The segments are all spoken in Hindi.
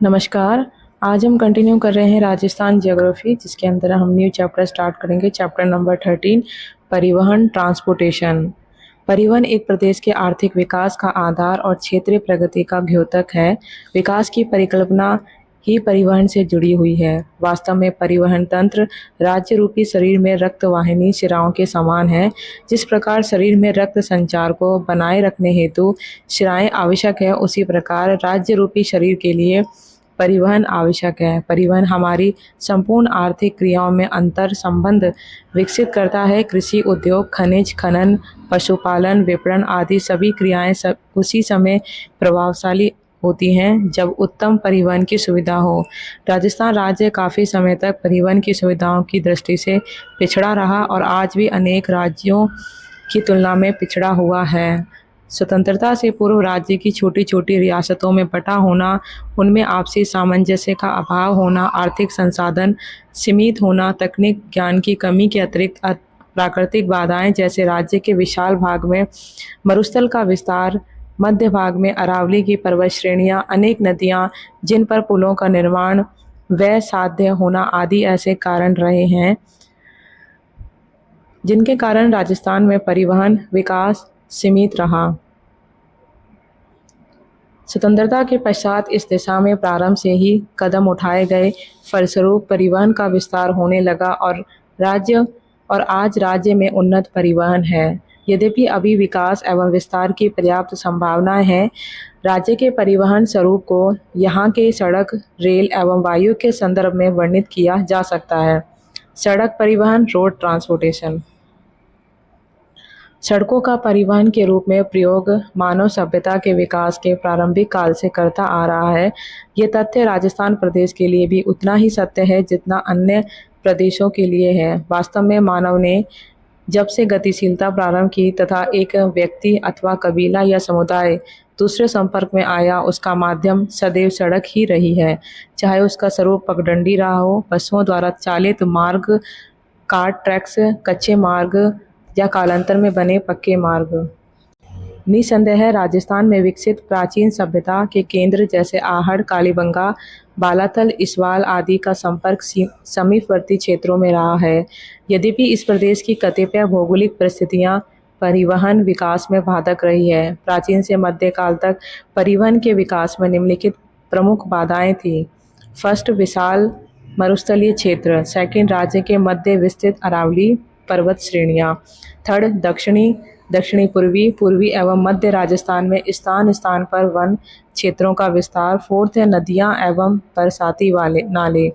नमस्कार। आज हम कंटिन्यू कर रहे हैं राजस्थान ज्योग्राफी, जिसके अंदर हम न्यू चैप्टर स्टार्ट करेंगे। चैप्टर नंबर 13, परिवहन ट्रांसपोर्टेशन। परिवहन एक प्रदेश के आर्थिक विकास का आधार और क्षेत्रीय प्रगति का द्योतक है। विकास की परिकल्पना ही परिवहन से जुड़ी हुई है। वास्तव में परिवहन तंत्र राज्य रूपी शरीर में रक्त वाहिनी शिराओं के समान है। जिस प्रकार शरीर में रक्त संचार को बनाए रखने हेतु शिराएं आवश्यक है, उसी प्रकार राज्य रूपी शरीर के लिए परिवहन आवश्यक है। परिवहन हमारी संपूर्ण आर्थिक क्रियाओं में अंतर संबंध विकसित करता है। कृषि, उद्योग, खनिज खनन, पशुपालन, विपणन आदि सभी क्रियाएं उसी समय प्रभावशाली होती हैं जब उत्तम परिवहन की सुविधा हो। राजस्थान राज्य काफ़ी समय तक परिवहन की सुविधाओं की दृष्टि से पिछड़ा रहा और आज भी अनेक राज्यों की तुलना में पिछड़ा हुआ है। स्वतंत्रता से पूर्व राज्य की छोटी छोटी रियासतों में बटा होना, उनमें आपसी सामंजस्य का अभाव होना, आर्थिक संसाधन सीमित होना, तकनीक ज्ञान की कमी के अतिरिक्त प्राकृतिक बाधाएं जैसे राज्य के विशाल भाग में मरुस्थल का विस्तार, मध्य भाग में अरावली की पर्वत श्रेणियां, अनेक नदियां जिन पर पुलों का निर्माण व्यय साध्य होना आदि ऐसे कारण रहे हैं जिनके कारण राजस्थान में परिवहन विकास सीमित रहा। स्वतंत्रता के पश्चात इस दिशा में प्रारंभ से ही कदम उठाए गए, फलस्वरूप परिवहन का विस्तार होने लगा और आज राज्य में उन्नत परिवहन है। यद्यपि अभी विकास एवं विस्तार की पर्याप्त संभावनाएं हैं। राज्य के परिवहन स्वरूप को यहाँ के सड़क, रेल एवं वायु के संदर्भ में वर्णित किया जा सकता है। सड़क परिवहन, रोड ट्रांसपोर्टेशन। सड़कों का परिवहन के रूप में प्रयोग मानव सभ्यता के विकास के प्रारंभिक काल से करता आ रहा है। ये तथ्य राजस्थान प्रदेश के लिए भी उतना ही सत्य है जितना अन्य प्रदेशों के लिए है। वास्तव में मानव ने जब से गतिशीलता प्रारंभ की तथा एक व्यक्ति अथवा कबीला या समुदाय दूसरे संपर्क में आया, उसका माध्यम सदैव सड़क ही रही है। चाहे उसका स्वरूप पगडंडी रहा हो, बसों द्वारा चालित मार्ग, कार्ट ट्रैक्स, कच्चे मार्ग या कालांतर में बने पक्के मार्ग। निसंदेह राजस्थान में विकसित प्राचीन सभ्यता के केंद्र जैसे आहड़, कालीबंगा, बालाथल, इस्वाल आदि का संपर्क समीपवर्ती क्षेत्रों में रहा है। यद्यपि इस प्रदेश की कतिपय भौगोलिक परिस्थितियां परिवहन विकास में बाधक रही है। प्राचीन से मध्यकाल तक परिवहन के विकास में निम्नलिखित प्रमुख बाधाएं थी। फर्स्ट, विशाल मरुस्थलीय क्षेत्र। सेकंड, राज्य के मध्य विस्तृत अरावली पर्वत श्रेणियाँ। थर्ड, दक्षिणी पूर्वी एवं मध्य राजस्थान में स्थान स्थान पर वन क्षेत्रों का विस्तार। फोर्थ है नदियाँ एवं बरसाती वाले नाले।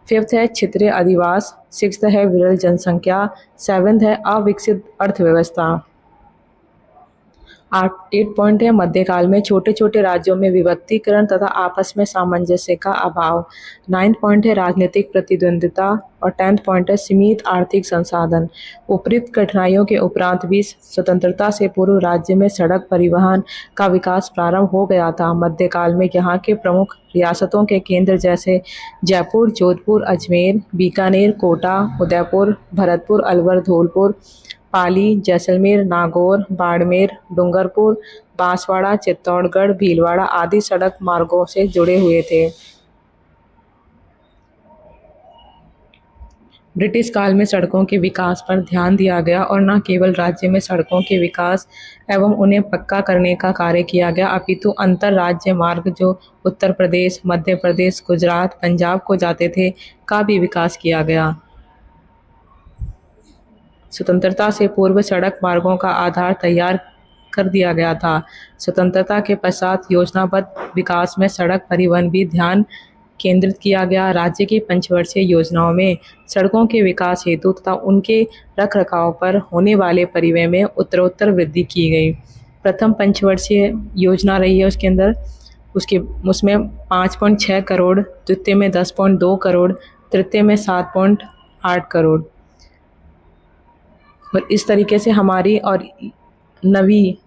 फिफ्थ है क्षेत्रीय अधिवास। सिक्स्थ है विरल जनसंख्या। सेवेंथ है अविकसित अर्थव्यवस्था। 8 पॉइंट है मध्यकाल में छोटे छोटे राज्यों में विभक्तीकरण तथा आपस में सामंजस्य का अभाव। 9 पॉइंट है राजनीतिक प्रतिद्वंद्विता और 10 पॉइंट है सीमित आर्थिक संसाधन। उपयुक्त कठिनाइयों के उपरांत भी स्वतंत्रता से पूर्व राज्य में सड़क परिवहन का विकास प्रारंभ हो गया था। मध्यकाल में यहाँ के प्रमुख रियासतों के केंद्र जैसे जयपुर, जोधपुर, अजमेर, बीकानेर, कोटा, उदयपुर, भरतपुर, अलवर, धौलपुर, पाली, जैसलमेर, नागौर, बाड़मेर, डूंगरपुर, बांसवाड़ा, चित्तौड़गढ़, भीलवाड़ा आदि सड़क मार्गों से जुड़े हुए थे। ब्रिटिश काल में सड़कों के विकास पर ध्यान दिया गया और न केवल राज्य में सड़कों के विकास एवं उन्हें पक्का करने का कार्य किया गया, अपितु अंतर राज्य मार्ग जो उत्तर प्रदेश, मध्य प्रदेश, गुजरात, पंजाब को जाते थे का भी विकास किया गया। स्वतंत्रता से पूर्व सड़क मार्गों का आधार तैयार कर दिया गया था। स्वतंत्रता के पश्चात योजनाबद्ध विकास में सड़क परिवहन भी ध्यान केंद्रित किया गया। राज्य की पंचवर्षीय योजनाओं में सड़कों के विकास हेतु तथा उनके रखरखाव पर होने वाले परिव्यय में उत्तरोत्तर वृद्धि की गई। प्रथम पंचवर्षीय योजना रही है उसमें 5.6 करोड़, द्वितीय में 10.2 करोड़, तृतीय में 7.8 करोड़। और इस तरीके से हमारी और नवी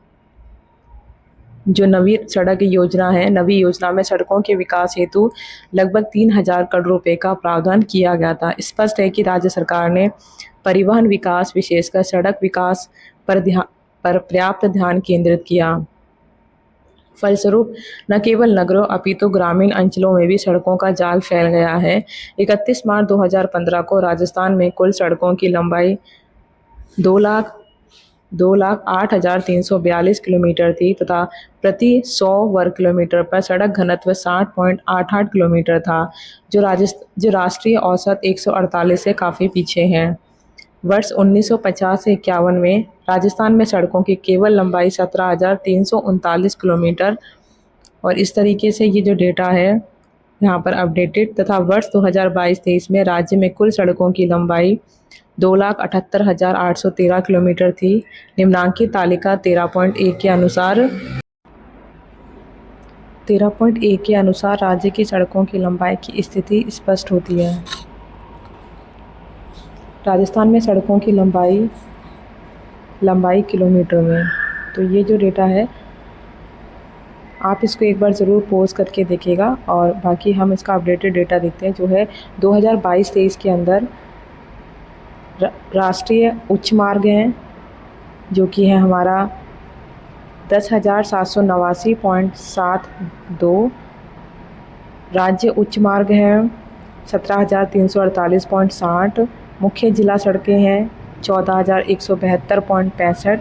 सड़क योजना है, नवी योजना में सड़कों के विकास हेतु लगभग 3000 करोड़ रुपए का प्रावधान किया गया था। स्पष्ट है कि राज्य सरकार ने परिवहन विकास, विशेषकर सड़क विकास पर पर्याप्त ध्यान केंद्रित किया। फलस्वरूप न केवल नगरों अपितु ग्रामीण अंचलों में भी सड़कों का जाल फैल गया है। 31 मार्च 2015 को राजस्थान में कुल सड़कों की लंबाई 2,08,342 किलोमीटर थी तथा प्रति 100 वर्ग किलोमीटर पर सड़क घनत्व 60.88 किलोमीटर था, जो राष्ट्रीय औसत 148 से काफ़ी पीछे है। वर्ष 1950 से 51 में राजस्थान में सड़कों की केवल लंबाई 17,339 किलोमीटर और इस तरीके से ये जो डेटा है यहाँ पर अपडेटेड, तथा वर्ष 2022-23 में राज्य में कुल सड़कों की लंबाई 2,78,813 किलोमीटर थी। निम्नांकित तालिका 13.1 के अनुसार राज्य की सड़कों की लंबाई की स्थिति स्पष्ट होती है। राजस्थान में सड़कों की लंबाई किलोमीटर में, तो ये जो डेटा है आप इसको एक बार ज़रूर पॉज करके देखिएगा और बाकी हम इसका अपडेटेड डेटा देखते हैं जो है 2022-23 के अंदर राष्ट्रीय उच्च मार्ग हैं जो कि है हमारा 10,789.72, राज्य उच्च मार्ग है 17,348.60, मुख्य जिला सड़कें हैं 14,172.65,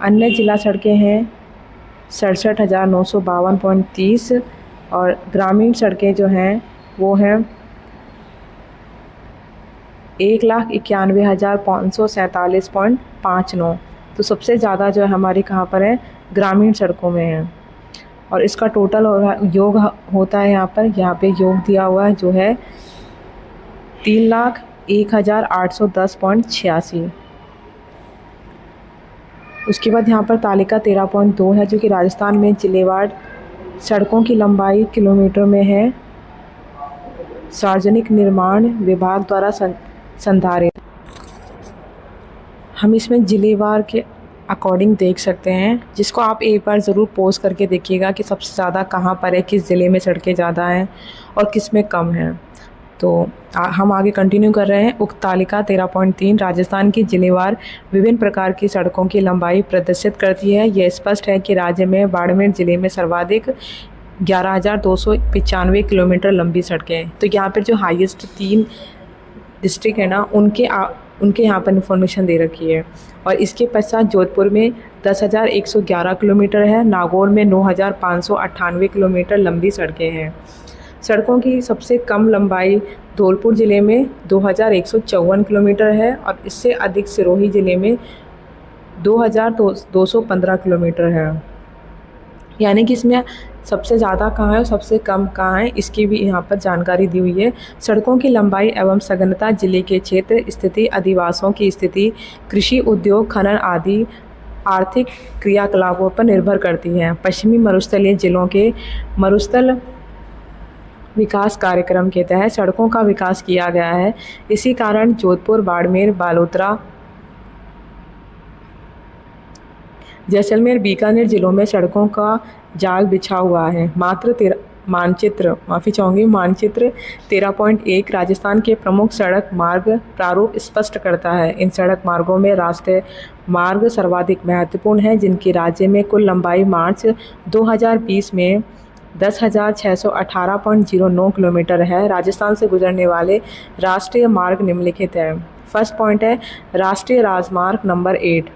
अन्य जिला सड़कें हैं 67,952.30 और ग्रामीण सड़कें जो हैं वो हैं 1,91,547.59। तो सबसे ज़्यादा जो है हमारी कहाँ पर है, ग्रामीण सड़कों में है। और इसका टोटल योग होता है यहाँ पे योग दिया हुआ है जो है 3,01,810.86। उसके बाद यहाँ पर तालिका 13.2 है जो कि राजस्थान में जिलेवार सड़कों की लंबाई किलोमीटर में है, सार्वजनिक निर्माण विभाग द्वारा संधारित। हम इसमें जिलेवार के अकॉर्डिंग देख सकते हैं, जिसको आप एक बार ज़रूर पॉज करके देखिएगा कि सबसे ज़्यादा कहाँ पर है, किस ज़िले में सड़कें ज़्यादा हैं और किस में कम हैं। तो हम आगे कंटिन्यू कर रहे हैं। उक्त तालिका 13.3 राजस्थान की जिलेवार विभिन्न प्रकार की सड़कों की लंबाई प्रदर्शित करती है। यह स्पष्ट है कि राज्य में बाड़मेर जिले में सर्वाधिक 11,295 किलोमीटर लंबी सड़कें। तो यहाँ पर जो हाईएस्ट 3 डिस्ट्रिक्ट है ना, उनके यहाँ पर इन्फॉर्मेशन दे रखी है। और इसके पश्चात जोधपुर में 10,111 किलोमीटर है, नागौर में 9,598 किलोमीटर लंबी सड़कें हैं। सड़कों की सबसे कम लंबाई धौलपुर ज़िले में 2,154 किलोमीटर है और इससे अधिक सिरोही ज़िले में 2,215 किलोमीटर है। यानी कि इसमें सबसे ज़्यादा कहाँ है और सबसे कम कहाँ है, इसकी भी यहाँ पर जानकारी दी हुई है। सड़कों की लंबाई एवं सघनता जिले के क्षेत्र स्थिति, अधिवासों की स्थिति, कृषि, उद्योग, खनन आदि आर्थिक क्रियाकलापों पर निर्भर करती हैं। पश्चिमी मरुस्थलीय जिलों के मरुस्थल विकास कार्यक्रम के तहत सड़कों का विकास किया गया है। इसी कारण जोधपुर, बाड़मेर, बालोतरा, जैसलमेर, बीकानेर जिलों में सड़कों का जाल बिछा हुआ है। मानचित्र 13.1 राजस्थान के प्रमुख सड़क मार्ग प्रारूप स्पष्ट करता है। इन सड़क मार्गों में राष्ट्रीय मार्ग सर्वाधिक महत्वपूर्ण है, जिनकी राज्य में कुल लंबाई मार्च 2020 में 10,618.09 किलोमीटर है। राजस्थान से गुजरने वाले राष्ट्रीय मार्ग निम्नलिखित है। फर्स्ट पॉइंट है राष्ट्रीय राजमार्ग नंबर 8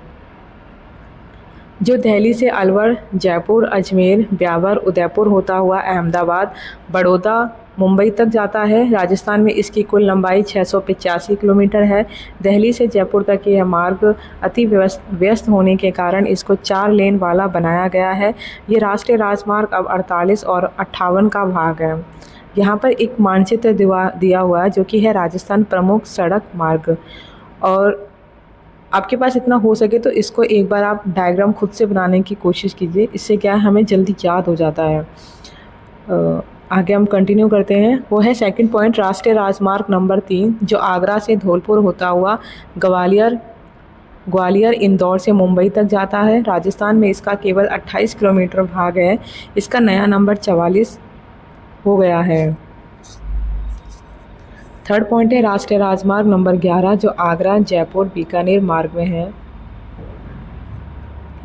जो दिल्ली से अलवर, जयपुर, अजमेर, ब्यावर, उदयपुर होता हुआ अहमदाबाद, बड़ौदा, मुंबई तक जाता है। राजस्थान में इसकी कुल लंबाई 685 किलोमीटर है। दिल्ली से जयपुर तक यह मार्ग अति व्यस्त होने के कारण इसको 4 लेन वाला बनाया गया है। ये राष्ट्रीय राजमार्ग अब 48 और 58 का भाग है। यहाँ पर एक मानचित्र दिया हुआ है जो कि है राजस्थान प्रमुख सड़क मार्ग। और आपके पास इतना हो सके तो इसको एक बार आप डायग्राम खुद से बनाने की कोशिश कीजिए, इससे क्या है हमें जल्दी याद हो जाता है। आगे हम कंटिन्यू करते हैं। वो है सेकंड पॉइंट राष्ट्रीय राजमार्ग नंबर 3 जो आगरा से धौलपुर होता हुआ ग्वालियर, इंदौर से मुंबई तक जाता है। राजस्थान में इसका केवल 28 किलोमीटर भाग है। इसका नया नंबर 44 हो गया है। थर्ड पॉइंट है राष्ट्रीय राजमार्ग नंबर 11 जो आगरा, जयपुर, बीकानेर मार्ग में है।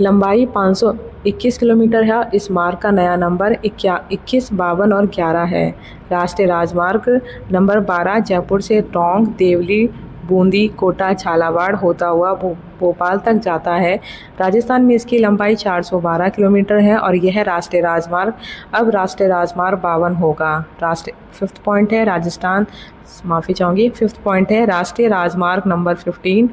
लंबाई 521 किलोमीटर है। इस मार्ग का नया नंबर 21, 52 और 11 है। राष्ट्रीय राजमार्ग नंबर 12 जयपुर से टोंक, देवली, बूंदी, कोटा, झालावाड़ होता हुआ भोपाल तक जाता है। राजस्थान में इसकी लंबाई 412 किलोमीटर है और यह राष्ट्रीय राजमार्ग अब राष्ट्रीय राजमार्ग 52 होगा। फिफ्थ पॉइंट है फिफ्थ पॉइंट है राष्ट्रीय राजमार्ग नंबर 15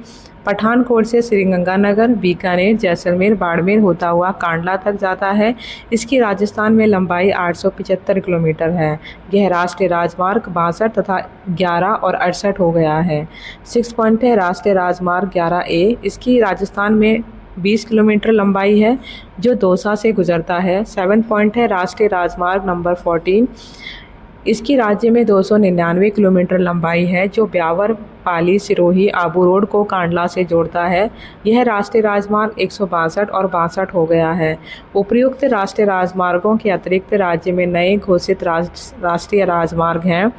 पठानकोट से श्रीगंगानगर, बीकानेर, जैसलमेर, बाड़मेर होता हुआ कांडला तक जाता है। इसकी राजस्थान में लंबाई 875 किलोमीटर है। यह राष्ट्रीय राजमार्ग 62 तथा 11 और 68 हो गया है। 6 पॉइंट है राष्ट्रीय राजमार्ग 11A। इसकी राजस्थान में 20 किलोमीटर लंबाई है जो दौसा से गुजरता है। 7 पॉइंट है राष्ट्रीय राजमार्ग नंबर 14। इसकी राज्य में 299 किलोमीटर लंबाई है जो ब्यावर, पाली, सिरोही, आबू रोड को कांडला से जोड़ता है। यह राष्ट्रीय राजमार्ग 162 और 62 हो गया है। उपर्युक्त राष्ट्रीय राजमार्गों के अतिरिक्त राज्य में नए घोषित राष्ट्रीय राजमार्ग हैं।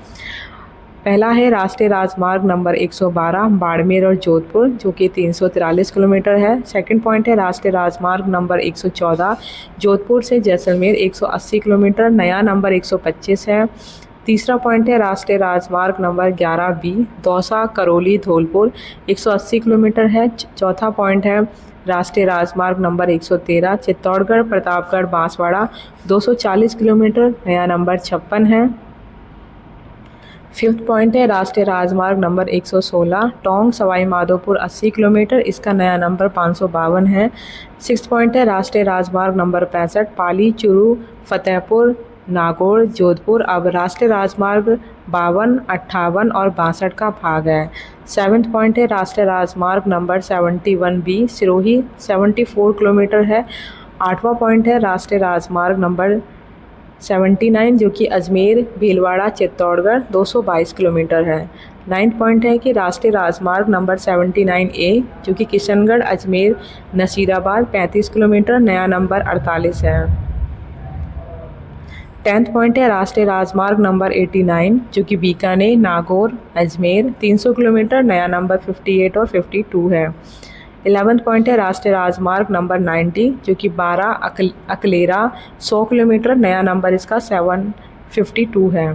पहला है राष्ट्रीय राजमार्ग नंबर 112 बाड़मेर और जोधपुर जो कि 343 किलोमीटर है। सेकंड पॉइंट है राष्ट्रीय राजमार्ग नंबर 114 जोधपुर से जैसलमेर 180 किलोमीटर, नया नंबर 125 है। तीसरा पॉइंट है राष्ट्रीय राजमार्ग number 11B Dausa, Karauli, Dholpur 180 kilometre है। चौथा पॉइंट है राष्ट्रीय राजमार्ग नंबर 113 चित्तौड़गढ़, प्रतापगढ़, बांसवाड़ा 240 किलोमीटर, नया नंबर 56 है। फिफ्थ पॉइंट है राष्ट्रीय राजमार्ग नंबर 116 टोंक, सवाई माधोपुर 80 किलोमीटर, इसका नया नंबर 552 है। सिक्स्थ पॉइंट है राष्ट्रीय राजमार्ग नंबर 65 पाली, चूरू, फतेहपुर, नागौर, जोधपुर अब राष्ट्रीय राजमार्ग 52, 58 और 62 का भाग है। सेवन्थ पॉइंट है राष्ट्रीय राजमार्ग नंबर 71B सिरोही 74 किलोमीटर है। आठवां पॉइंट है राष्ट्रीय राजमार्ग नंबर 79 जो कि अजमेर, भीलवाड़ा, चित्तौड़गढ़ 222 किलोमीटर है। नाइन्थ पॉइंट है कि राष्ट्रीय राजमार्ग नंबर 79A जो कि किशनगढ़, अजमेर, नसीराबाद 35 किलोमीटर, नया नंबर 48 है। 10th पॉइंट है राष्ट्रीय राजमार्ग नंबर 89 जो कि बीकानेर, नागौर, अजमेर 300 किलोमीटर, नया नंबर 58 और 52 है। 11th पॉइंट है राष्ट्रीय राजमार्ग नंबर 90 जो कि 12 अकलेरा 100 किलोमीटर, नया नंबर इसका 752 है।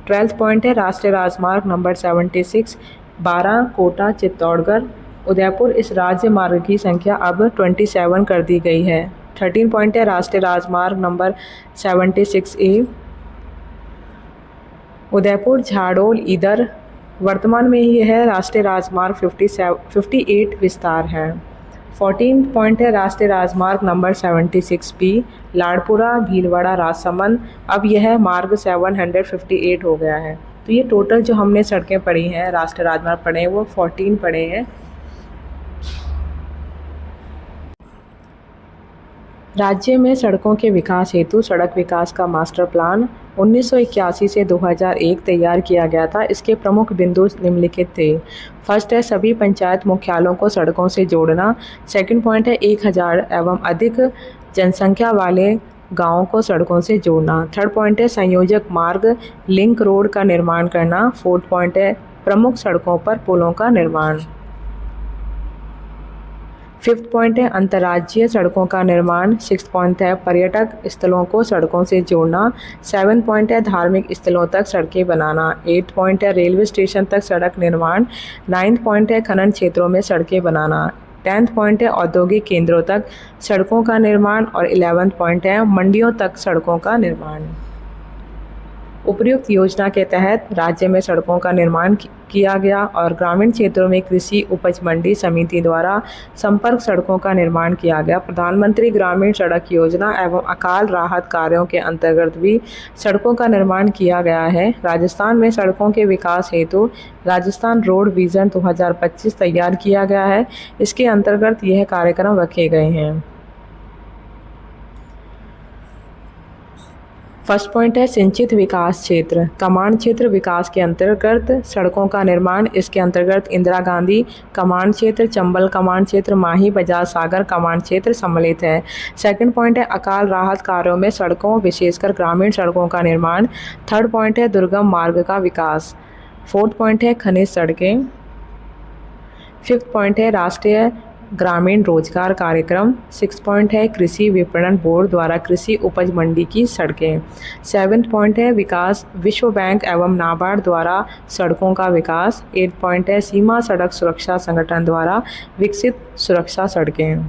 12th पॉइंट है राष्ट्रीय राजमार्ग नंबर 76 12 कोटा, चित्तौड़गढ़, उदयपुर इस राज्य मार्ग की संख्या अब 27 कर दी गई है। 13 पॉइंट है राष्ट्रीय राजमार्ग number 76A Udaipur, Jhadol, either वर्तमान में ही है राष्ट्रीय राजमार्ग 58 विस्तार है। 14 पॉइंट है राष्ट्रीय राजमार्ग नंबर 76B लाड़पुरा, भीलवाड़ा, राजसमंद अब यह मार्ग 758 हो गया है। तो ये टोटल जो हमने सड़कें पढ़ी हैं, राष्ट्रीय राजमार्ग पढ़े हैं, वो 14 पढ़े हैं। राज्य में सड़कों के विकास हेतु सड़क विकास का मास्टर प्लान 1981 से 2001 तैयार किया गया था। इसके प्रमुख बिंदु निम्नलिखित थे। फर्स्ट है सभी पंचायत मुख्यालयों को सड़कों से जोड़ना। सेकंड पॉइंट है 1000 एवं अधिक जनसंख्या वाले गांवों को सड़कों से जोड़ना। थर्ड पॉइंट है संयोजक मार्ग लिंक रोड का निर्माण करना। फोर्थ पॉइंट है प्रमुख सड़कों पर पुलों का निर्माण। फिफ्थ पॉइंट है अंतर्राज्यीय सड़कों का निर्माण। सिक्स्थ पॉइंट है पर्यटक स्थलों को सड़कों से जोड़ना। सेवन्थ पॉइंट है धार्मिक स्थलों तक सड़कें बनाना। एट्थ पॉइंट है रेलवे स्टेशन तक सड़क निर्माण। नाइन्थ पॉइंट है खनन क्षेत्रों में सड़कें बनाना। 10th पॉइंट है औद्योगिक केंद्रों तक सड़कों का निर्माण और 11th पॉइंट है मंडियों तक सड़कों का निर्माण। उपर्युक्त योजना के तहत राज्य में सड़कों का निर्माण किया गया और ग्रामीण क्षेत्रों में कृषि उपज मंडी समिति द्वारा संपर्क सड़कों का निर्माण किया गया। प्रधानमंत्री ग्रामीण सड़क योजना एवं अकाल राहत कार्यों के अंतर्गत भी सड़कों का निर्माण किया गया है। राजस्थान में सड़कों के विकास हेतु राजस्थान रोड विजन 2025 तैयार किया गया है। इसके अंतर्गत यह कार्यक्रम रखे गए हैं। फर्स्ट पॉइंट है सिंचित विकास क्षेत्र। कमांड क्षेत्र विकास के अंतर्गत सड़कों का निर्माण। इसके अंतर्गत इंदिरा गांधी कमांड क्षेत्र, चंबल कमांड क्षेत्र, माही बजाज सागर कमांड क्षेत्र सम्मिलित है। सेकंड पॉइंट है अकाल राहत कार्यों में सड़कों विशेषकर ग्रामीण सड़कों का निर्माण। थर्ड पॉइंट है दुर्गम मार्ग का विकास। फोर्थ पॉइंट है खनिज सड़कें। फिफ्थ पॉइंट है राष्ट्रीय ग्रामीण रोजगार कार्यक्रम। 6 पॉइंट है कृषि विपणन बोर्ड द्वारा कृषि उपज मंडी की सड़कें। 7 पॉइंट है विकास विश्व बैंक एवं नाबार्ड द्वारा सड़कों का विकास। 8 पॉइंट है सीमा सड़क सुरक्षा संगठन द्वारा विकसित सुरक्षा सड़कें।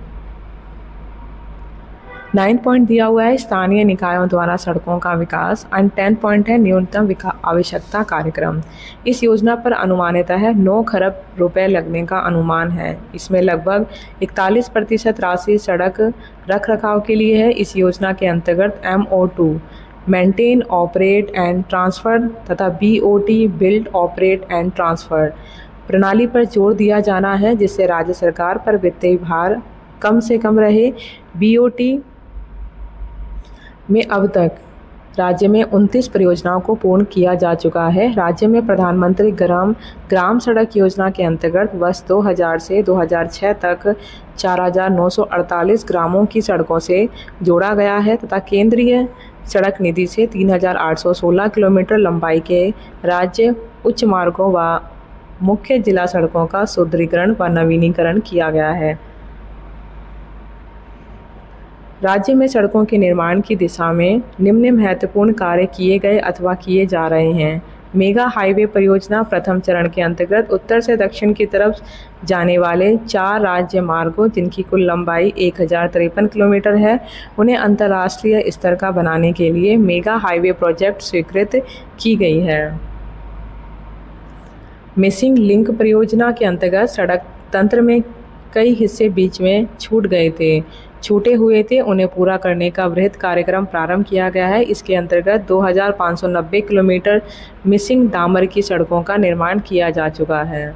9 पॉइंट दिया हुआ है स्थानीय निकायों द्वारा सड़कों का विकास। एंड 10 पॉइंट है न्यूनतम आवश्यकता कार्यक्रम। इस योजना पर अनुमानित है 9 खरब रुपए लगने का अनुमान है। इसमें लगभग 41% राशि सड़क रख रखाव के लिए है। इस योजना के अंतर्गत MO2 maintain operate and transfer तथा BOT build operate and transfer प्रणाली पर जोर दिया जाना है, जिससे राज्य सरकार पर वित्तीय भार कम से कम रहे। BOT में अब तक राज्य में 29 परियोजनाओं को पूर्ण किया जा चुका है। राज्य में प्रधानमंत्री ग्राम सड़क योजना के अंतर्गत वर्ष 2000 से 2006 तक 4948 ग्रामों की सड़कों से जोड़ा गया है तथा केंद्रीय सड़क निधि से 3816 किलोमीटर लंबाई के राज्य उच्च मार्गों व मुख्य जिला सड़कों का सुदृढ़ीकरण व नवीनीकरण किया गया है। राज्य में सड़कों के निर्माण की दिशा में निम्न महत्वपूर्ण कार्य किए गए अथवा किए जा रहे हैं। मेगा हाईवे परियोजना प्रथम चरण के अंतर्गत उत्तर से दक्षिण की तरफ जाने वाले 4 राज्य मार्गों जिनकी कुल लंबाई 1053 किलोमीटर है, उन्हें अंतर्राष्ट्रीय स्तर का बनाने के लिए मेगा हाईवे प्रोजेक्ट स्वीकृत की गई है। मिसिंग लिंक परियोजना के अंतर्गत सड़क तंत्र में कई हिस्से बीच में छूटे हुए थे, उन्हें पूरा करने का वृहद कार्यक्रम प्रारंभ किया गया है। इसके अंतर्गत 2590 किलोमीटर मिसिंग डामर की सड़कों का निर्माण किया जा चुका है।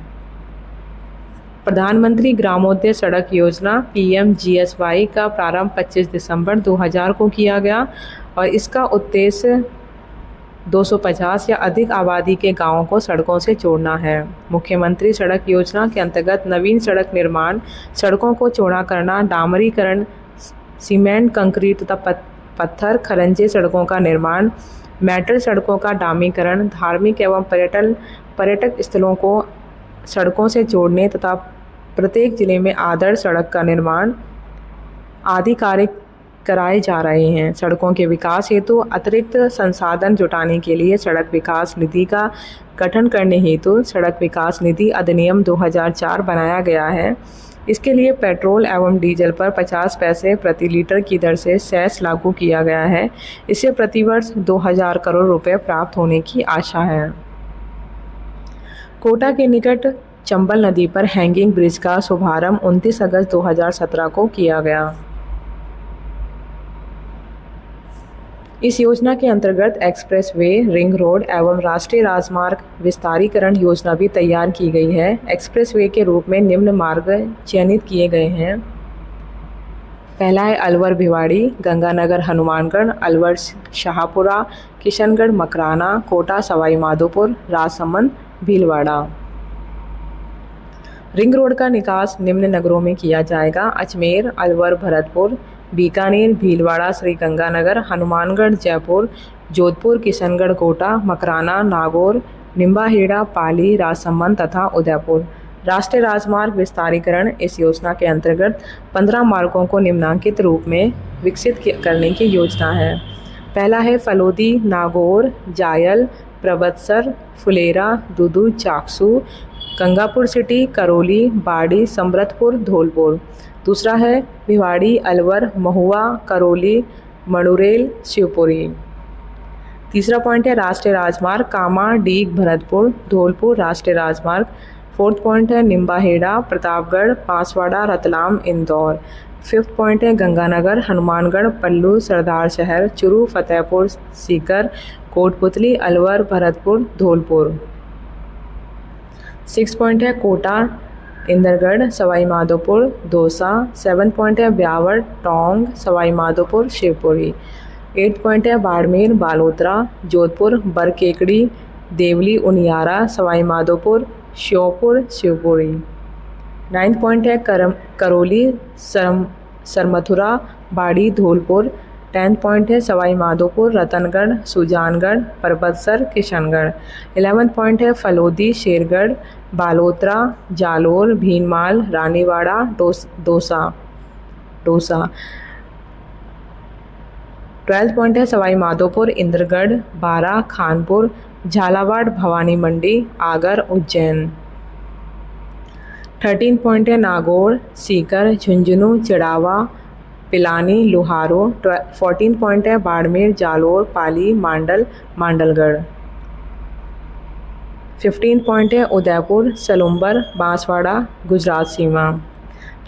प्रधानमंत्री ग्रामोदय सड़क योजना PMGSY का प्रारंभ 25 दिसंबर 2000 को किया गया और इसका उद्देश्य 250 या अधिक आबादी के गांवों को सड़कों से जोड़ना है। मुख्यमंत्री सड़क योजना के अंतर्गत नवीन सड़क निर्माण, सड़कों को चौड़ा करना, डामरीकरण, सीमेंट, कंक्रीट तथा पत्थर खरंजे सड़कों का निर्माण, मेटल सड़कों का डामरीकरण, धार्मिक एवं पर्यटक स्थलों को सड़कों से जोड़ने तथा प्रत्येक जिले में आदर्श सड़क का निर्माण आदि कार्य कराए जा रहे हैं। सड़कों के विकास हेतु अतिरिक्त संसाधन जुटाने के लिए सड़क विकास निधि का गठन करने हेतु सड़क विकास निधि अधिनियम 2004 बनाया गया है। इसके लिए पेट्रोल एवं डीजल पर 50 पैसे प्रति लीटर की दर से सेस लागू किया गया है। इससे प्रतिवर्ष 2000 करोड़ रुपए प्राप्त होने की आशा है। कोटा के निकट चंबल नदी पर हैंगिंग ब्रिज का शुभारंभ 29 अगस्त 2017 को किया गया। इस योजना के अंतर्गत एक्सप्रेसवे, रिंग रोड एवं राष्ट्रीय राजमार्ग विस्तारीकरण योजना भी तैयार की गई है। एक्सप्रेसवे के रूप में निम्न मार्ग चयनित किए गए हैं। पहला है अलवर भिवाड़ी, गंगानगर हनुमानगढ़, अलवर शाहपुरा, किशनगढ़ मकराना, कोटा सवाई माधोपुर, राजसमंद भीलवाड़ा। रिंग रोड का विकास निम्न नगरों में किया जाएगा: अजमेर, अलवर भरतपुर, बीकानेर, भीलवाड़ा श्री गंगानगर, हनुमानगढ़ जयपुर, जोधपुर, किशनगढ़ कोटा, मकराना, नागौर, निम्बाहेड़ा, पाली, राजसमंद तथा उदयपुर। राष्ट्रीय राजमार्ग विस्तारीकरण इस योजना के अंतर्गत 15 मार्गों को निम्नांकित रूप में विकसित करने की योजना है। पहला है फलोदी, नागौर, जायल, प्रबत्सर, फुलेरा, दुदू, चाकसू, गंगापुर सिटी, करौली, बाड़ी, समृतपुर, धौलपुर। दूसरा है भिवाड़ी, अलवर, महुआ, करौली, मड़ुरेल, शिवपुरी। तीसरा पॉइंट है राष्ट्रीय राजमार्ग कामा, डीग, भरतपुर, धौलपुर राष्ट्रीय राजमार्ग। फोर्थ पॉइंट है निम्बाहेड़ा, प्रतापगढ़, बांसवाड़ा, रतलाम, इंदौर। फिफ्थ पॉइंट है गंगानगर, हनुमानगढ़, पल्लू, सरदार शहर, चुरू, फतेहपुर सीकर, कोटपुतली, अलवर, भरतपुर, धौलपुर। सिक्स पॉइंट है कोटा, इंदरगढ़, सवाई माधोपुर, दौसा। 7 पॉइंट है ब्यावर, टोंक, सवाई माधोपुर, शिवपुरी। 8 पॉइंट है बाड़मेर, बालोतरा, जोधपुर, बरकेकड़ी, देवली, उनियारा, सवाई माधोपुर, श्योपुर, शिवपुरी। 9 पॉइंट है करौली, सरमथुरा, बाड़ी, धौलपुर, 10th पॉइंट है सवाई माधोपुर, रतनगढ़, सुजानगढ़, परबतसर, किशनगढ़। 11th पॉइंट है फलोदी, शेरगढ़, बालोतरा, जालोर, भीनमाल, रानीवाड़ा, दौसा। 12th पॉइंट है सवाई माधोपुर, इंद्रगढ़, बारा, खानपुर, झालावाड़, भवानी मंडी, आगर, उज्जैन। 13th पॉइंट है नागौर, सीकर, झुंझुनू, चिड़ावा, पिलानी, लुहारो। 14th पॉइंट है बाड़मेर, जालोर, पाली, मांडल, मांडलगढ़। 15th पॉइंट है उदयपुर, सलुम्बर, बांसवाड़ा, गुजरात सीमा।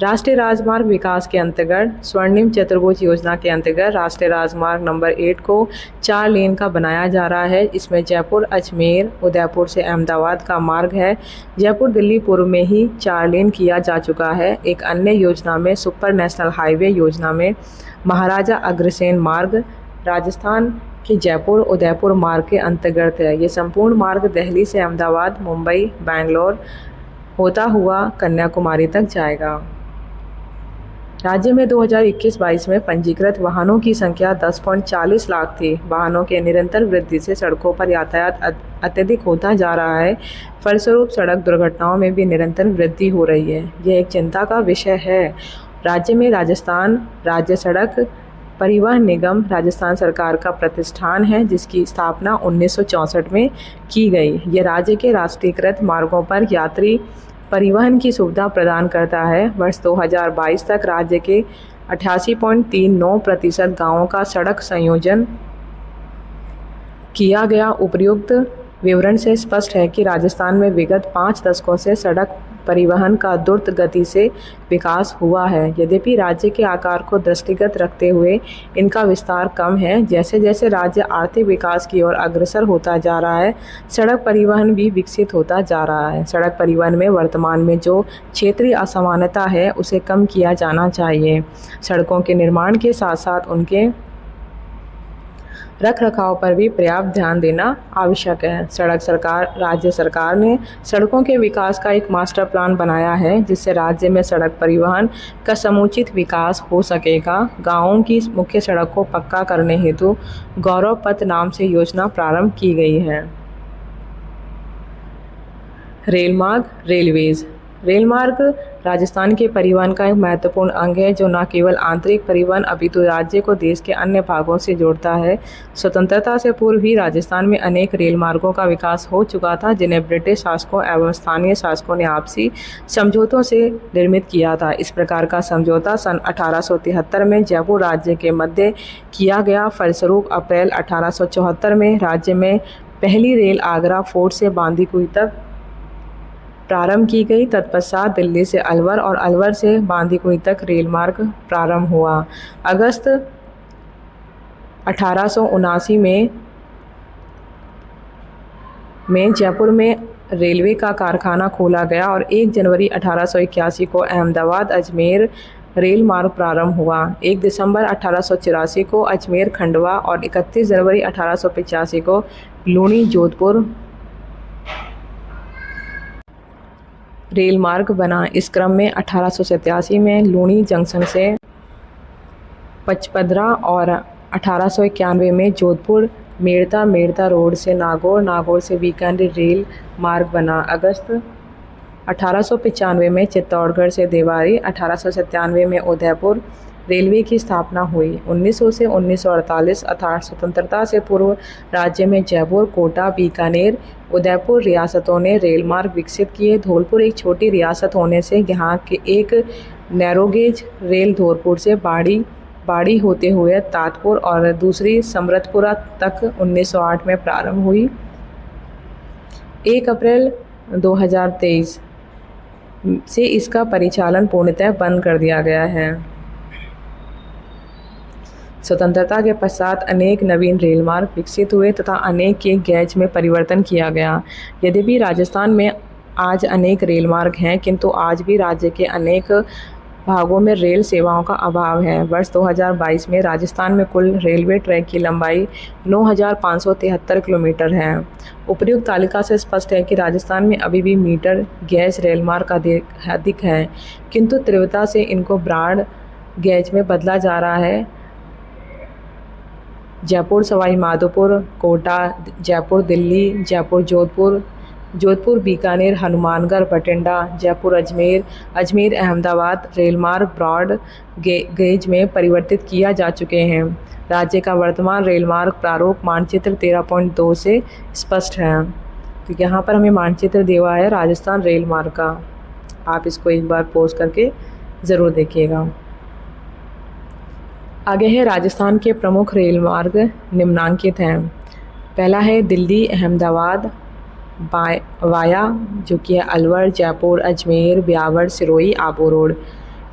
राष्ट्रीय राजमार्ग विकास के अंतर्गत स्वर्णिम चतुर्भुज योजना के अंतर्गत राष्ट्रीय राजमार्ग नंबर 8 को 4 लेन का बनाया जा रहा है। इसमें जयपुर, अजमेर, उदयपुर से अहमदाबाद का मार्ग है। जयपुर दिल्ली पूर्व में ही 4 लेन किया जा चुका है। एक अन्य योजना में सुपर नेशनल हाईवे योजना में महाराजा अग्रसेन मार्ग राजस्थान के जयपुर उदयपुर मार्ग के अंतर्गत है। ये संपूर्ण मार्ग दिल्ली से अहमदाबाद, मुंबई, बेंगलोर होता हुआ कन्याकुमारी तक जाएगा। राज्य में 2021-22 में पंजीकृत वाहनों की संख्या 10.40 लाख थी। वाहनों के निरंतर वृद्धि से सड़कों पर यातायात अत्यधिक होता जा रहा है। फलस्वरूप सड़क दुर्घटनाओं में भी निरंतर वृद्धि हो रही है। यह एक चिंता का विषय है। राज्य में राजस्थान राज्य सड़क परिवहन निगम राजस्थान सरकार का प्रतिष्ठान है, जिसकी स्थापना 1964 में की गई। यह राज्य के राष्ट्रीयकृत मार्गों पर यात्री परिवहन की सुविधा प्रदान करता है। वर्ष 2022 तक राज्य के 88.39% गाँवों का सड़क संयोजन किया गया। उपयुक्त विवरण से स्पष्ट है कि राजस्थान में विगत 5 दशकों से सड़क परिवहन का द्रुत गति से विकास हुआ है। यद्यपि राज्य के आकार को दृष्टिगत रखते हुए इनका विस्तार कम है। जैसे जैसे राज्य आर्थिक विकास की ओर अग्रसर होता जा रहा है, सड़क परिवहन भी विकसित होता जा रहा है। सड़क परिवहन में वर्तमान में जो क्षेत्रीय असमानता है उसे कम किया जाना चाहिए। सड़कों के निर्माण के साथ साथ उनके रख रखाव पर भी पर्याप्त ध्यान देना आवश्यक है। राज्य सरकार ने सड़कों के विकास का एक मास्टर प्लान बनाया है, जिससे राज्य में सड़क परिवहन का समुचित विकास हो सकेगा। गाँवों की मुख्य सड़क को पक्का करने हेतु गौरव पथ नाम से योजना प्रारंभ की गई है। रेलमार्ग राजस्थान के परिवहन का एक महत्वपूर्ण अंग है, जो न केवल आंतरिक परिवहन अपितु राज्य को देश के अन्य भागों से जोड़ता है। स्वतंत्रता से पूर्व ही राजस्थान में अनेक रेल मार्गों का विकास हो चुका था, जिन्हें ब्रिटिश शासकों एवं स्थानीय शासकों ने आपसी समझौतों से निर्मित किया था। इस प्रकार का समझौता सन 1873 में जयपुर राज्य के मध्य किया गया। फलस्वरूप अप्रैल 1874 में राज्य में पहली रेल आगरा फोर्ट से बांदीकुई तक प्रारंभ की गई। तत्पश्चात दिल्ली से अलवर और अलवर से बांदीकुई तक रेल मार्ग प्रारंभ हुआ। अगस्त 1879 में जयपुर में रेलवे का कारखाना खोला गया और 1 जनवरी 1881 को अहमदाबाद अजमेर रेल मार्ग प्रारंभ हुआ। 1 दिसंबर 1884 को अजमेर खंडवा और 31 जनवरी 1885 को लूणी जोधपुर रेल मार्ग बना। इस क्रम में 1887 में लूणी जंक्शन से पचपदरा और 1891 में जोधपुर मेड़ता रोड से नागौर से बीकानेर रेल मार्ग बना। अगस्त 1895 में चित्तौड़गढ़ से देवारी, 1897 में उदयपुर रेलवे की स्थापना हुई। 1900 से 1948 अर्थात स्वतंत्रता से पूर्व राज्य में जयपुर, कोटा, बीकानेर, उदयपुर रियासतों ने रेल मार्ग विकसित किए। धौलपुर एक छोटी रियासत होने से यहाँ के एक नैरोगेज रेल धौलपुर से बाड़ी होते हुए ताजपुर और दूसरी समरतपुरा तक 1908 में प्रारंभ हुई। 1 अप्रैल 2023 से इसका परिचालन पूर्णतः बंद कर दिया गया है। स्वतंत्रता के पश्चात अनेक नवीन रेल मार्ग विकसित हुए तथा अनेक के गेज में परिवर्तन किया गया। यद्यपि राजस्थान में आज अनेक रेल मार्ग हैं, किंतु आज भी राज्य के अनेक भागों में रेल सेवाओं का अभाव है। वर्ष 2022 में राजस्थान में कुल रेलवे ट्रैक की लंबाई 9,573 किलोमीटर है। उपर्युक्त तालिका से स्पष्ट है कि राजस्थान में अभी भी मीटर गेज रेल मार्ग अधिक है, किंतु तीव्रता से इनको ब्रॉड गेज में बदला जा रहा है। जयपुर सवाई माधोपुर, कोटा, जयपुर दिल्ली, जयपुर जोधपुर, जोधपुर बीकानेर, हनुमानगढ़ बठिंडा, जयपुर अजमेर, अजमेर अहमदाबाद रेलमार्ग ब्रॉड गेज में परिवर्तित किया जा चुके हैं। राज्य का वर्तमान रेलमार्ग प्रारूप मानचित्र 13.2 से स्पष्ट है। तो यहाँ पर हमें मानचित्र दिया हुआ है राजस्थान रेल मार्ग का। आप इसको एक बार पॉज करके ज़रूर देखिएगा। आगे है राजस्थान के प्रमुख रेल मार्ग निम्नांकित हैं। पहला है दिल्ली अहमदाबाद वाया, जो कि है अलवर, जयपुर, अजमेर, ब्यावर, सिरोही, आबू रोड।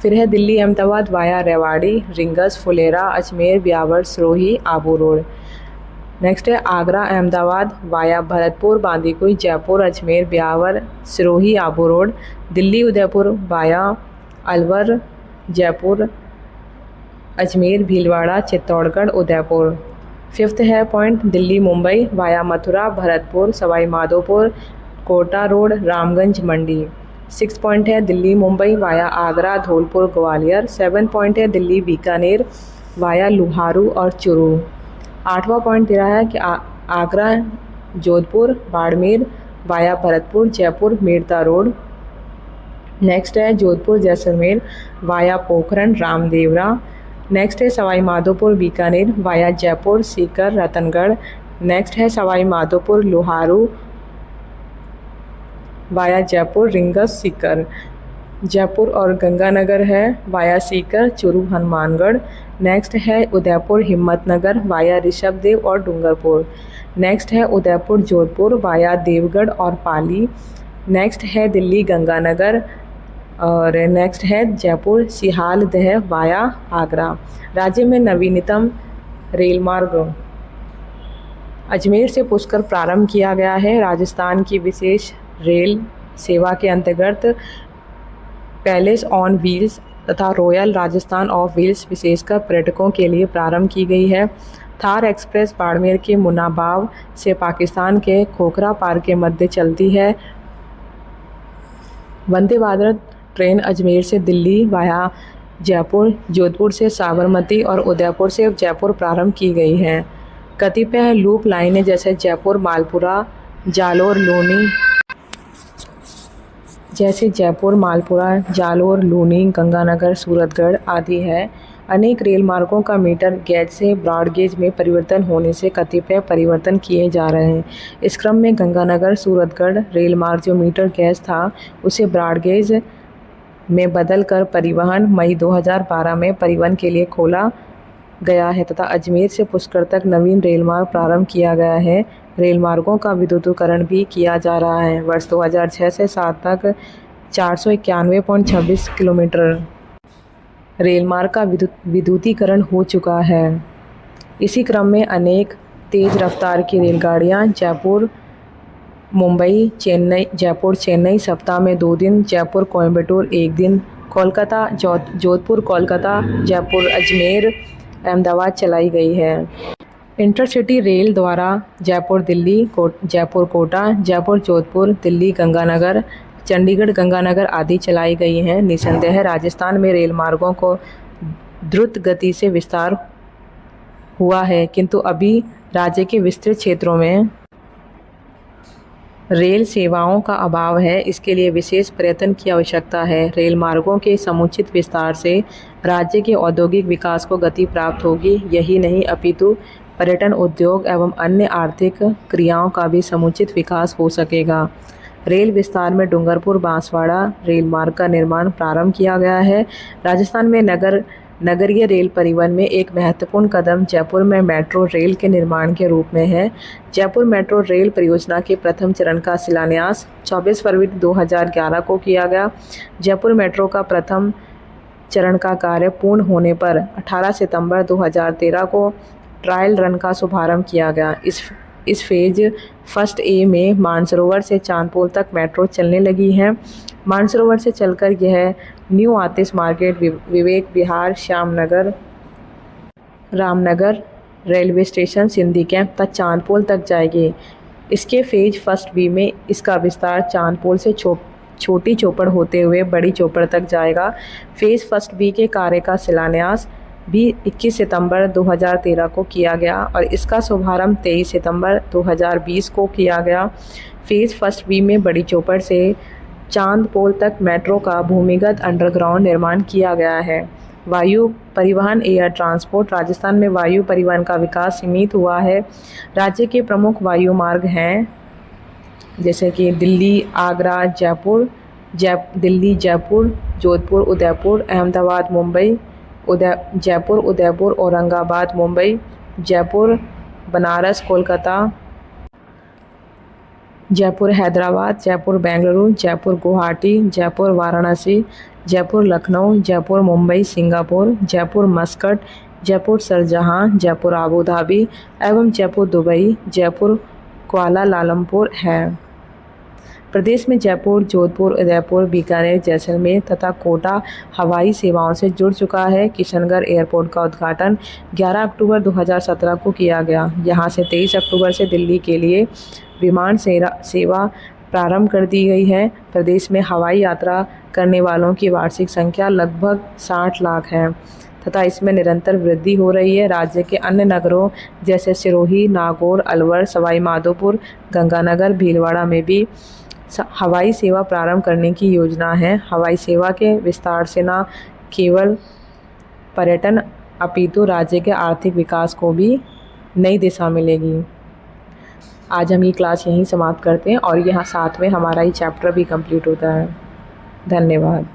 फिर है Delhi Ahmedabad via Rewari, Ringas, Phulera, Ajmer, Beawar, Sirohi, Abu Road. Next है Agra Ahmedabad via Bharatpur, Bandikui, Jaipur, Ajmer, Beawar, Sirohi, Abu Road. Delhi Udaipur via Alwar, Jaipur, Ajmer, Bhilwara, Chittorgarh, Udaipur. Fifth है point Delhi Mumbai via Mathura, Bharatpur, Sawai Madhopur, Kota Road, Ramganj, Mandi. Six point है दिल्ली मुंबई वाया आगरा, धौलपुर, ग्वालियर। 7 पॉइंट है दिल्ली बीकानेर वाया लुहारू और चुरू। 8वां पॉइंट दे रहा है कि Agra Jodhpur, Barmer via Bharatpur, Jaipur, Merta road. Next है जोधपुर जैसलमेर वाया पोखरण, रामदेवरा। नेक्स्ट है सवाई माधोपुर बीकानेर वाया जयपुर, सीकर, रतनगढ़। नेक्स्ट है सवाई माधोपुर लोहारू वाया जयपुर, रिंगस, सीकर। जयपुर और गंगानगर है वाया सीकर, चुरू, हनुमानगढ़। नेक्स्ट है उदयपुर हिम्मतनगर वाया ऋषभदेव और डूंगरपुर। नेक्स्ट है उदयपुर जोधपुर वाया देवगढ़ और पाली। नेक्स्ट है दिल्ली गंगानगर और नेक्स्ट है जयपुर सिहालदह वाया आगरा। राज्य में नवीनतम रेल मार्ग अजमेर से पुष्कर प्रारंभ किया गया है। राजस्थान की विशेष रेल सेवा के अंतर्गत पैलेस ऑन व्हील्स तथा रॉयल राजस्थान ऑफ व्हील्स विशेषकर पर्यटकों के लिए प्रारंभ की गई है। थार एक्सप्रेस बाड़मेर के मुनाबाव से पाकिस्तान के खोखरा पार के मध्य चलती है। वंदे भारत ट्रेन अजमेर से दिल्ली वाया जयपुर, जोधपुर से साबरमती और उदयपुर से जयपुर प्रारंभ की गई हैं। कतिपय लूप लाइनें जैसे जयपुर मालपुरा, जालोर लूनी, गंगानगर, सूरतगढ़ आदि है। अनेक रेल मार्गों का मीटर गेज से ब्रॉड गेज में परिवर्तन होने से कतिपय परिवर्तन किए जा रहे हैं। इस क्रम में गंगानगर सूरतगढ़ रेल मार्ग जो मीटर गेज था उसे ब्रॉड गेज में बदलकर परिवहन मई 2012 में परिवहन के लिए खोला गया है तथा अजमेर से पुष्कर तक नवीन रेल मार्ग प्रारंभ किया गया है। रेल मार्गों का विद्युतीकरण भी किया जा रहा है। वर्ष 2006 से 7 तक 491.26 किलोमीटर रेल मार्ग का विद्युतीकरण हो चुका है। इसी क्रम में अनेक तेज़ रफ्तार की रेलगाड़ियां जयपुर चेन्नई सप्ताह में 2 दिन, जयपुर कोयम्बटूर 1 दिन, कोलकाता जोधपुर कोलकाता, जयपुर अजमेर अहमदाबाद चलाई गई है। इंटरसिटी रेल द्वारा जयपुर दिल्ली, जयपुर कोटा, जयपुर जोधपुर, दिल्ली गंगानगर, चंडीगढ़ गंगानगर आदि चलाई गई हैं। निसंदेह राजस्थान में रेल मार्गों को द्रुत गति से विस्तार हुआ है, किंतु अभी राज्य के विस्तृत क्षेत्रों में रेल सेवाओं का अभाव है। इसके लिए विशेष प्रयत्न की आवश्यकता है। रेल मार्गों के समुचित विस्तार से राज्य के औद्योगिक विकास को गति प्राप्त होगी। यही नहीं अपितु पर्यटन उद्योग एवं अन्य आर्थिक क्रियाओं का भी समुचित विकास हो सकेगा। रेल विस्तार में डूंगरपुर बांसवाड़ा रेल मार्ग का निर्माण प्रारंभ किया गया है। राजस्थान में नगरीय रेल परिवहन में एक महत्वपूर्ण कदम जयपुर में मेट्रो रेल के निर्माण के रूप में है। जयपुर मेट्रो रेल परियोजना के प्रथम चरण का शिलान्यास 24 फरवरी 2011 को किया गया। जयपुर मेट्रो का प्रथम चरण का कार्य पूर्ण होने पर 18 सितंबर 2013 को ट्रायल रन का शुभारंभ किया गया। इस फेज फर्स्ट ए में मानसरोवर से चांदपोल तक मेट्रो चलने लगी है। मानसरोवर से चलकर यह New Atish Market, Vivek Vihar, Shyamnagar, Ramnagar railway station, Sindhi Camp तक चांदपोल तक जाएगी। इसके फेज फर्स्ट बी में इसका विस्तार चांदपोल से छोटी चौपड़ होते हुए बड़ी चौपड़ तक जाएगा। फेज फर्स्ट बी के कार्य का शिलान्यास भी 21 सितंबर 2013 को किया गया और इसका शुभारंभ 23 सितंबर 2020 को किया गया। फेज़ फर्स्ट बी में बड़ी चौपड़ से चांद पोल तक मेट्रो का भूमिगत अंडरग्राउंड निर्माण किया गया है। वायु परिवहन एयर ट्रांसपोर्ट, राजस्थान में वायु परिवहन का विकास सीमित हुआ है। राज्य के प्रमुख वायु मार्ग हैं जैसे कि Delhi, Agra, Jaipur, Delhi, Jaipur, Jodhpur, Udaipur, Ahmedabad, Mumbai, Jaipur, Udaipur, Aurangabad, Mumbai, Jaipur, Banaras, Kolkata, Jaipur, Hyderabad, Jaipur, Bengaluru, Jaipur, Guwahati, Jaipur, Varanasi, Jaipur, Lucknow, Jaipur, Mumbai, Singapore, Jaipur, Muscat, Jaipur, Sharjah, Jaipur, Abu Dhabi एवं जयपुर, दुबई, जयपुर, कुआलालंपुर है। प्रदेश में जयपुर, जोधपुर, उदयपुर, बीकानेर, जैसलमेर तथा कोटा हवाई सेवाओं से जुड़ चुका है। किशनगढ़ एयरपोर्ट का उद्घाटन 11 अक्टूबर 2017 को किया गया। यहाँ से 23 अक्टूबर से दिल्ली के लिए विमान सेवा प्रारंभ कर दी गई है। प्रदेश में हवाई यात्रा करने वालों की वार्षिक संख्या लगभग 60 लाख है तथा इसमें निरंतर वृद्धि हो रही है। राज्य के अन्य नगरों जैसे सिरोही, नागौर, अलवर, सवाई माधोपुर, गंगानगर, भीलवाड़ा में भी हवाई सेवा प्रारंभ करने की योजना है। हवाई सेवा के विस्तार से न केवल पर्यटन अपितु राज्य के आर्थिक विकास को भी नई दिशा मिलेगी। आज हम ये क्लास यहीं समाप्त करते हैं और यहाँ साथ में हमारा ये चैप्टर भी कंप्लीट होता है। धन्यवाद।